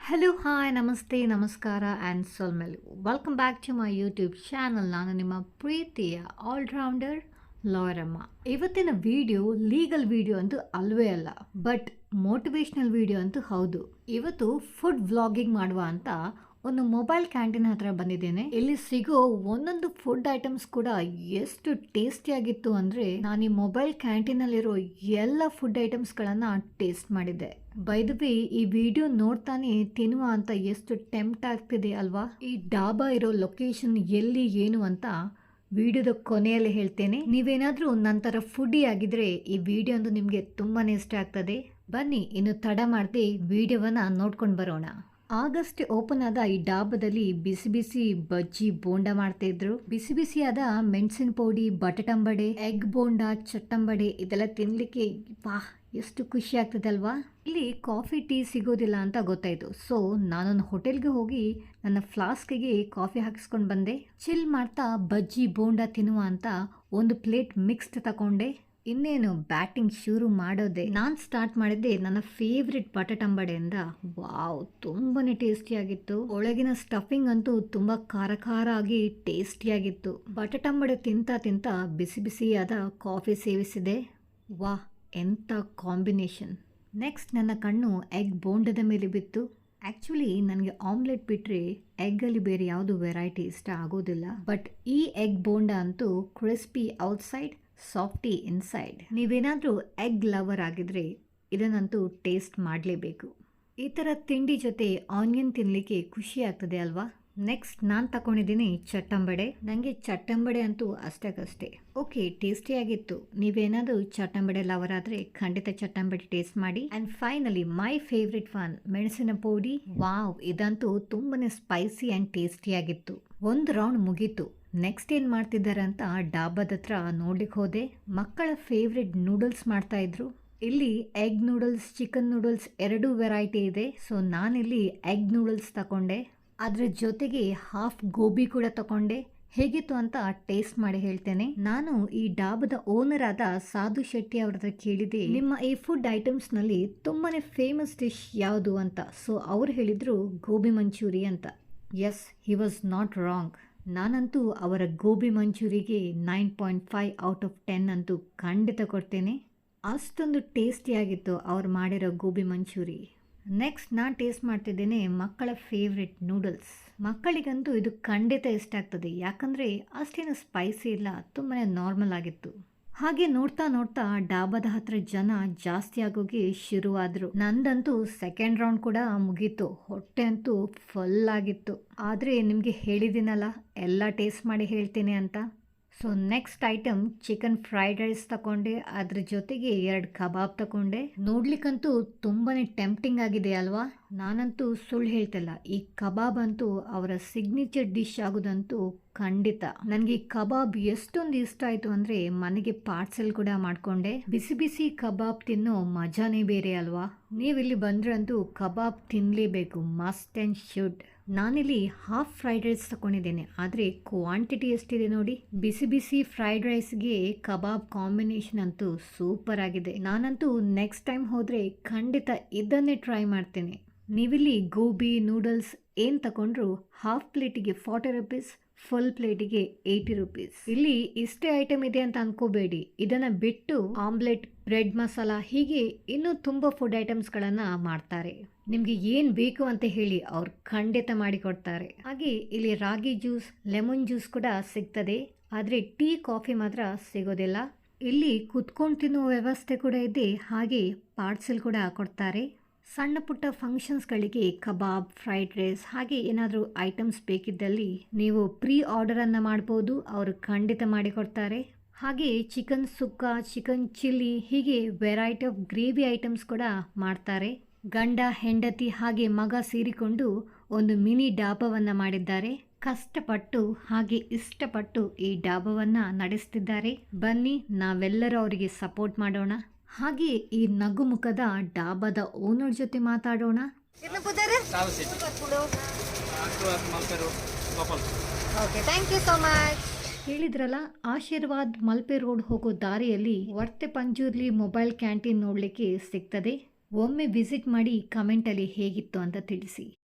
Hello hi ನಮಸ್ತೆ ನಮಸ್ಕಾರ and ಸೊಲ್ಮೆಲ್ welcome back to my YouTube channel. ನಾನು ನಿಮ್ಮ ಪ್ರೀತಿಯ ಆಲ್ರೌಂಡರ್ ಲಾಯರಮ್ಮ. ಇವತ್ತಿನ ವಿಡಿಯೋ ಲೀಗಲ್ ವಿಡಿಯೋ ಅಂತೂ ಅಲ್ವೇ ಅಲ್ಲ, ಬಟ್ ಮೋಟಿವೇಶ್ನಲ್ ವಿಡಿಯೋ ಅಂತೂ ಹೌದು. ಇವತ್ತು ಫುಡ್ ವ್ಲಾಗಿಂಗ್ ಮಾಡುವ ಅಂತ ಒಂದು ಮೊಬೈಲ್ ಕ್ಯಾಂಟೀನ್ ಹತ್ರ ಬಂದಿದ್ದೇನೆ. ಇಲ್ಲಿ ಸಿಗೋ ಒಂದೊಂದು ಫುಡ್ ಐಟಮ್ಸ್ ಕೂಡ ಎಷ್ಟು ಟೇಸ್ಟಿಯಾಗಿತ್ತು ಅಂದರೆ ನಾನು ಈ ಮೊಬೈಲ್ ಕ್ಯಾಂಟೀನಲ್ಲಿರೋ ಎಲ್ಲ ಫುಡ್ ಐಟಮ್ಸ್ಗಳನ್ನು ಟೇಸ್ಟ್ ಮಾಡಿದ್ದೆ. ಬೈ ದ ವೇ, ಈ ವಿಡಿಯೋ ನೋಡ್ತಾನೆ ತಿನ್ನುವ ಅಂತ ಎಷ್ಟು ಟೆಂಪ್ಟ್ ಆಗ್ತಿದೆ ಅಲ್ವಾ. ಈ ಡಾಬಾ ಇರೋ ಲೊಕೇಶನ್ ಎಲ್ಲಿ ಏನು ಅಂತ ವಿಡಿಯೋದ ಕೊನೆಯಲ್ಲಿ ಹೇಳ್ತೇನೆ. ನೀವೇನಾದರೂ ನಂತರ ಫುಡ್ಡಿ ಆಗಿದ್ರೆ ಈ ವಿಡಿಯೋ ಒಂದು ನಿಮಗೆ ತುಂಬಾನೇ ಇಷ್ಟ ಆಗ್ತದೆ. ಬನ್ನಿ ಇನ್ನು ತಡ ಮಾಡದೆ ವಿಡಿಯೋವನ್ನ ನೋಡ್ಕೊಂಡು ಬರೋಣ. ಆಗಸ್ಟ್ ಓಪನ್ ಆದ ಈ ಡಾಬಾದಲ್ಲಿ ಬಿಸಿ ಬಿಸಿ ಬಜ್ಜಿ ಬೋಂಡ ಮಾಡ್ತಾ ಇದ್ರು. ಬಿಸಿ ಬಿಸಿಯಾದ ಮೆಣಸಿನ ಪೌಡಿ, ಬಟಾಟಂಬಡೆ, ಎಗ್ ಬೋಂಡ, ಚಟ್ಟಂಬಡೆ ಇದೆಲ್ಲ ತಿನ್ಲಿಕ್ಕೆ ವಾಹ್ ಎಷ್ಟು ಖುಷಿ ಆಗ್ತದೆ ಅಲ್ವಾ. ಇಲ್ಲಿ ಕಾಫಿ ಟೀ ಸಿಗೋದಿಲ್ಲ ಅಂತ ಗೊತ್ತಾಯ್ತು. ಸೊ ನಾನೊಂದು ಹೋಟೆಲ್ಗೆ ಹೋಗಿ ನನ್ನ ಫ್ಲಾಸ್ಕಿಗೆ ಕಾಫಿ ಹಾಕಿಸ್ಕೊಂಡು ಬಂದೆ. ಚಿಲ್ ಮಾಡ್ತಾ ಬಜ್ಜಿ ಬೋಂಡ ತಿನ್ನುವ ಅಂತ ಒಂದು ಪ್ಲೇಟ್ ಮಿಕ್ಸ್ಡ್ ತಗೊಂಡೆ. ಇನ್ನೇನು ಬ್ಯಾಟಿಂಗ್ ಶುರು ಮಾಡೋದೆ. ನಾನು ಸ್ಟಾರ್ಟ್ ಮಾಡಿದ್ದೆ ನನ್ನ ಫೇವ್ರೆಟ್ ಬಟಾಟಂಬಡೆಯಿಂದ. ವಾವ್, ತುಂಬಾನೇ ಟೇಸ್ಟಿಯಾಗಿತ್ತು. ಒಳಗಿನ ಸ್ಟಫಿಂಗ್ ಅಂತೂ ತುಂಬಾ ಖಾರ ಖಾರ ಆಗಿ ಟೇಸ್ಟಿಯಾಗಿತ್ತು. ಬಟಾಟಂಬಡೆ ತಿಂತ ತಿಂತ ಬಿಸಿ ಬಿಸಿಯಾದ ಕಾಫಿ ಸೇವಿಸಿದೆ. ವಾಹ್, ಎಂಥ ಕಾಂಬಿನೇಷನ್. ನೆಕ್ಸ್ಟ್ ನನ್ನ ಕಣ್ಣು ಎಗ್ ಬೋಂಡದ ಮೇಲೆ ಬಿತ್ತು. ಆ್ಯಕ್ಚುಲಿ ನನಗೆ ಆಮ್ಲೆಟ್ ಬಿಟ್ಟರೆ ಎಗ್ಗಲ್ಲಿ ಬೇರೆ ಯಾವುದು ವೆರೈಟಿ ಇಷ್ಟ ಆಗೋದಿಲ್ಲ. ಬಟ್ ಈ ಎಗ್ ಬೋಂಡ ಅಂತೂ ಕ್ರಿಸ್ಪಿ ಔಟ್ಸೈಡ್, ಸಾಫ್ಟಿ ಇನ್ಸೈಡ್. ನೀವೇನಾದರೂ ಎಗ್ ಲವರ್ ಆಗಿದ್ರೆ ಇದನ್ನಂತೂ ಟೇಸ್ಟ್ ಮಾಡಲೇಬೇಕು. ಈ ಥರ ತಿಂಡಿ ಜೊತೆ ಆನಿಯನ್ ತಿನ್ನಲಿಕ್ಕೆ ಖುಷಿ ಆಗ್ತದೆ ಅಲ್ವಾ. ನೆಕ್ಸ್ಟ್ ನಾನು ತಗೊಂಡಿದ್ದೀನಿ ಚಟ್ಟಂಬಡೆ. ನನಗೆ ಚಟ್ಟಂಬಡೆ ಅಂತೂ ಅಷ್ಟಕ್ಕಷ್ಟೇ ಓಕೆ, ಟೇಸ್ಟಿಯಾಗಿತ್ತು. ನೀವೇನಾದರೂ ಚಟ್ಟಂಬಡೆ ಲವರ್ ಆದರೆ ಖಂಡಿತ ಚಟ್ಟಂಬಡೆ ಟೇಸ್ಟ್ ಮಾಡಿ. And finally my favourite one, ಮೆಣಸಿನ ಪೌಡಿ. ವಾವ್, ಇದಂತೂ ತುಂಬಾನೇ ಸ್ಪೈಸಿ ಆ್ಯಂಡ್ ಟೇಸ್ಟಿಯಾಗಿತ್ತು. ಒಂದು ರೌಂಡ್ ಮುಗೀತು. ನೆಕ್ಸ್ಟ್ ಏನು ಮಾಡ್ತಿದ್ದಾರೆ ಅಂತ ಡಾಬಾದ ಹತ್ರ ನೋಡ್ಲಿಕ್ಕೆ ಹೋದೆ. ಮಕ್ಕಳ ಫೇವ್ರೆಟ್ ನೂಡಲ್ಸ್ ಮಾಡ್ತಾ ಇದ್ರು. ಇಲ್ಲಿ ಎಗ್ ನೂಡಲ್ಸ್, ಚಿಕನ್ ನೂಡಲ್ಸ್ ಎರಡೂ ವೆರೈಟಿ ಇದೆ. ಸೊ ನಾನಿಲ್ಲಿ ಎಗ್ ನೂಡಲ್ಸ್ ತಗೊಂಡೆ. ಅದ್ರ ಜೊತೆಗೆ ಹಾಫ್ ಗೋಬಿ ಕೂಡ ತಗೊಂಡೆ. ಹೇಗಿತ್ತು ಅಂತ ಟೇಸ್ಟ್ ಮಾಡಿ ಹೇಳ್ತೇನೆ. ನಾನು ಈ ಡಾಬಾದ ಓನರ್ ಆದ ಸಾಧು ಶೆಟ್ಟಿ ಅವ್ರ ಹತ್ರ ಕೇಳಿದೆ, ನಿಮ್ಮ ಈ ಫುಡ್ ಐಟಮ್ಸ್ ನಲ್ಲಿ ತುಂಬಾನೇ ಫೇಮಸ್ ಡಿಶ್ ಯಾವುದು ಅಂತ. ಸೊ ಅವ್ರು ಹೇಳಿದ್ರು ಗೋಬಿ ಮಂಚೂರಿ ಅಂತ. Yes, he was not wrong. ನಾನಂತೂ ಅವರ ಗೋಬಿ ಮಂಚೂರಿಗೆ 9.5 ಔಟ್ ಆಫ್ 10 ಅಂತೂ ಖಂಡಿತ ಕೊಡ್ತೇನೆ. ಅಷ್ಟೊಂದು ಟೇಸ್ಟಿಯಾಗಿತ್ತು ಅವ್ರು ಮಾಡಿರೋ ಗೋಬಿ ಮಂಚೂರಿ. ನೆಕ್ಸ್ಟ್ ನಾನು ಟೇಸ್ಟ್ ಮಾಡ್ತಿದ್ದೇನೆ ಮಕ್ಕಳ ಫೇವ್ರೆಟ್ ನೂಡಲ್ಸ್. ಮಕ್ಕಳಿಗಂತೂ ಇದು ಖಂಡಿತ ಇಷ್ಟ ಆಗ್ತದೆ, ಯಾಕಂದರೆ ಅಷ್ಟೇನು ಸ್ಪೈಸಿ ಇಲ್ಲ, ತುಂಬಾ ನಾರ್ಮಲ್ ಆಗಿತ್ತು. ಹಾಗೆ ನೋಡ್ತಾ ನೋಡ್ತಾ ಡಾಬಾದ ಹತ್ರ ಜನ ಜಾಸ್ತಿ ಆಗೋಗಿ ಶುರುವಾದ್ರು. ನಂದಂತೂ ಸೆಕೆಂಡ್ ರೌಂಡ್ ಕೂಡ ಮುಗೀತು. ಹೊಟ್ಟೆ ಅಂತೂ ಫುಲ್ ಆಗಿತ್ತು. ಆದರೆ ನಿಮಗೆ ಹೇಳಿದ್ದೀನಲ್ಲ ಎಲ್ಲ ಟೇಸ್ಟ್ ಮಾಡಿ ಹೇಳ್ತೀನಿ ಅಂತ. So next item chicken fried rice ತಗೊಂಡೆ. ಅದ್ರ ಜೊತೆಗೆ 2 ಕಬಾಬ್ ತಗೊಂಡೆ. ನೋಡ್ಲಿಕ್ಕಂತೂ ತುಂಬಾನೇ ಟೆಂಪ್ಟಿಂಗ್ ಆಗಿದೆ ಅಲ್ವಾ. ನಾನಂತೂ ಸುಳ್ಳು ಹೇಳ್ತಿಲ್ಲ, ಈ ಕಬಾಬ್ ಅಂತೂ ಅವರ ಸಿಗ್ನೇಚರ್ ಡಿಶ್ ಆಗೋದಂತೂ ಖಂಡಿತ. ನನಗೆ ಈ ಕಬಾಬ್ ಎಷ್ಟೊಂದು ಇಷ್ಟ ಆಯಿತು ಅಂದರೆ ಮನೆಗೆ ಪಾರ್ಸೆಲ್ ಕೂಡ ಮಾಡಿಕೊಂಡೆ. ಬಿಸಿ ಬಿಸಿ ಕಬಾಬ್ ತಿನ್ನೋ ಮಜಾನೇ ಬೇರೆ ಅಲ್ವಾ. ನೀವಿಲ್ಲಿ ಬಂದ್ರಂತೂ ಕಬಾಬ್ ತಿನ್ನಲೇಬೇಕು, ಮಸ್ಟ್ ಆ್ಯಂಡ್ ಶುಡ್. ನಾನಿಲ್ಲಿ ಹಾಫ್ ಫ್ರೈಡ್ ರೈಸ್ ತಗೊಂಡಿದ್ದೇನೆ, ಆದರೆ ಕ್ವಾಂಟಿಟಿ ಎಷ್ಟಿದೆ ನೋಡಿ. ಬಿಸಿ ಬಿಸಿ ಫ್ರೈಡ್ ರೈಸ್ಗೆ ಕಬಾಬ್ ಕಾಂಬಿನೇಷನ್ ಅಂತೂ ಸೂಪರ್ ಆಗಿದೆ. ನಾನಂತೂ ನೆಕ್ಸ್ಟ್ ಟೈಮ್ ಹೋದರೆ ಖಂಡಿತ ಇದನ್ನೇ ಟ್ರೈ ಮಾಡ್ತೇನೆ. ನೀವಿಲ್ಲಿ ಗೋಬಿ ನೂಡಲ್ಸ್ ಏನು ತಗೊಂಡ್ರು ಹಾಫ್ ಪ್ಲೇಟಿಗೆ 40 ರುಪೀಸ್, ಫುಲ್ ಪ್ಲೇಟಿಗೆ 80 ರುಪೀಸ್. ಇಲ್ಲಿ ಇಷ್ಟೇ ಐಟಮ್ ಇದೆ ಅಂತ ಅನ್ಕೋಬೇಡಿ. ಇದನ್ನ ಬಿಟ್ಟು ಆಮ್ಲೆಟ್, ಬ್ರೆಡ್ ಮಸಾಲ, ಹೀಗೆ ಇನ್ನೂ ತುಂಬ ಫುಡ್ ಐಟಮ್ಸ್ಗಳನ್ನು ಮಾಡ್ತಾರೆ. ನಿಮಗೆ ಏನು ಬೇಕು ಅಂತ ಹೇಳಿ ಅವ್ರು ಖಂಡಿತ ಮಾಡಿಕೊಡ್ತಾರೆ. ಹಾಗೆ ಇಲ್ಲಿ ರಾಗಿ ಜ್ಯೂಸ್, ಲೆಮನ್ ಜ್ಯೂಸ್ ಕೂಡ ಸಿಗ್ತದೆ. ಆದರೆ ಟೀ, ಕಾಫಿ ಮಾತ್ರ ಸಿಗೋದಿಲ್ಲ. ಇಲ್ಲಿ ಕುತ್ಕೊಂಡು ತಿನ್ನುವ ವ್ಯವಸ್ಥೆ ಕೂಡ ಇದೆ. ಹಾಗೆ ಪಾರ್ಸೆಲ್ ಕೂಡ ಕೊಡ್ತಾರೆ. ಸಣ್ಣ ಪುಟ್ಟ ಫಂಕ್ಷನ್ಸ್ಗಳಿಗೆ ಕಬಾಬ್, ಫ್ರೈಡ್ ರೈಸ್ ಹಾಗೆ ಏನಾದರೂ ಐಟಮ್ಸ್ ಬೇಕಿದ್ದಲ್ಲಿ ನೀವು ಪ್ರೀ ಆರ್ಡರನ್ನು ಮಾಡ್ಬೋದು, ಅವರು ಖಂಡಿತ ಮಾಡಿಕೊಡ್ತಾರೆ. ಹಾಗೆ ಚಿಕನ್ ಸುಕ್ಕ, ಚಿಕನ್ ಚಿಲ್ಲಿ, ಹೀಗೆ ವೆರೈಟಿ ಆಫ್ ಗ್ರೇವಿ ಐಟಮ್ಸ್ ಕೂಡ ಮಾಡ್ತಾರೆ. ಗಂಡ ಹೆಂಡತಿ ಹಾಗೆ ಮಗ ಸೇರಿಕೊಂಡು ಒಂದು ಮಿನಿ ಡಾಬಾವನ್ನು ಮಾಡಿದ್ದಾರೆ. ಕಷ್ಟಪಟ್ಟು ಹಾಗೆ ಇಷ್ಟಪಟ್ಟು ಈ ಡಾಬಾವನ್ನು ನಡೆಸ್ತಿದ್ದಾರೆ. ಬನ್ನಿ ನಾವೆಲ್ಲರೂ ಅವರಿಗೆ ಸಪೋರ್ಟ್ ಮಾಡೋಣ. ಹಾಗೆ ಈ ನಗುಮುಖದ ಡಾಬಾದ ಓನರ್ ಜೊತೆ ಮಾತಾಡೋಣ. ಹೇಳಿದ್ರಲ್ಲ, ಆಶೀರ್ವಾದ್ ಮಲ್ಪೆ ರೋಡ್ ಹೋಗೋ ದಾರಿಯಲ್ಲಿ ವರ್ತೆ ಪಂಜುರ್ಲಿ ಮೊಬೈಲ್ ಕ್ಯಾಂಟೀನ್ ನೋಡ್ಲಿಕ್ಕೆ ಸಿಗ್ತದೆ. ಒಮ್ಮೆ ವಿಸಿಟ್ ಮಾಡಿ ಕಮೆಂಟಲ್ಲಿ ಹೇಗಿತ್ತು ಅಂತ ತಿಳಿಸಿ.